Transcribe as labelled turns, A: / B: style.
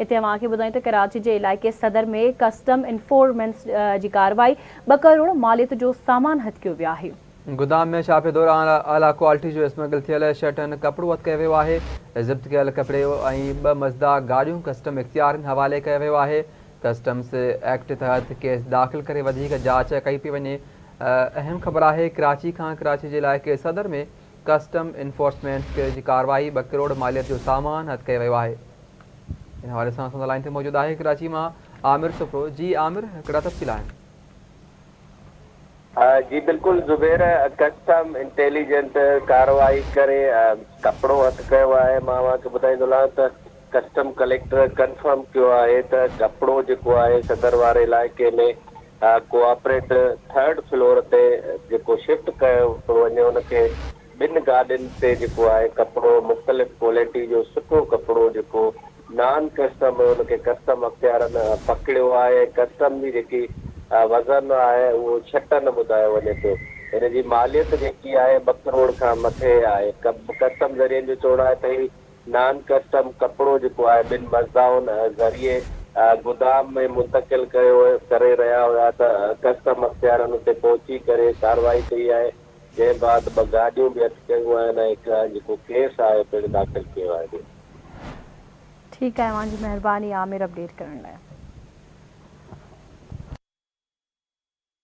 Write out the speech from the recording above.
A: इते अवांखे ॿुधायूं त कराची जे इलाइक़े सदर में कस्टम इन्फोर्समेंट जी कार्रवाई 2 करोड़ मालियत जो सामान हथ कयो वियो आहे।
B: गोदाम में छापे दौरान आला क्वालिटी जो स्मगल थियल शर्टन कपड़ो हथ कयो वियो आहे। ज़ब्त कयल कपिड़े ऐं 2 मज़दा गाड़ियूं कस्टम इख्तियारनि हवाले कयो वियो आहे। कस्टम्स एक्ट तहत केस दाख़िल करे वधीक जांच कई पई वञे। अहम ख़बर आहे कराची खां कराची जे इलाइक़े सदर में कस्टम इन्फोर्समेंट जी कार्रवाई 2 करोड़ मालियत जो सामान हथ कयो वियो आहे। इन हवाले से असां लाइन ते मौजूदु आहे कराची मां आमिर सुप्रो। जी आमिर, हिकिड़ा तफ़सील आहिनि।
C: जी बिल्कुल ज़ुबैर, कस्टम इंटेलिजेंट कार्रवाई करे कपड़ो हथ कयो आहे। मां तव्हांखे ॿुधाईंदो त कस्टम कलेक्टर कंफर्म कयो आहे त कपड़ो जेको आहे सदर वारे इलाइक़े में कोऑपरेट 3rd फ्लोर ते जेको शिफ्ट कयो थो वञे उनखे 2 गाॾियुनि ते जेको आहे कपड़ो मुख़्तलिफ़ क्वालिटी जो सुठो कपड़ो जेको नॉन कस्टम उनखे कस्टम अख़्तियारनि पकड़ियो आहे। कस्टम जी जेकी वज़न आहे उहो 6 ॿुधायो वञे थो। हिन जी मालियत जेकी आहे 2 करोड़ खां मथे आहे। कस्टम ज़रिए जो चवणु आहे त ही नॉन कस्टम कपिड़ो जेको आहे 2 मज़दाउनि ज़रिए गोदाम में मुंतकिल करे रहिया हुया त कस्टम अख़्तियारनि उते पहुची करे कार्रवाई कई आहे। जंहिं बाद 2 गाॾियूं बि हथ कयूं आहिनि ऐं हिकु जेको केस आहे पिणु दाख़िल कयो आहे।
A: ठीकु आहे, तव्हांजी महिरबानी आमिर अपडेट करण लाइ।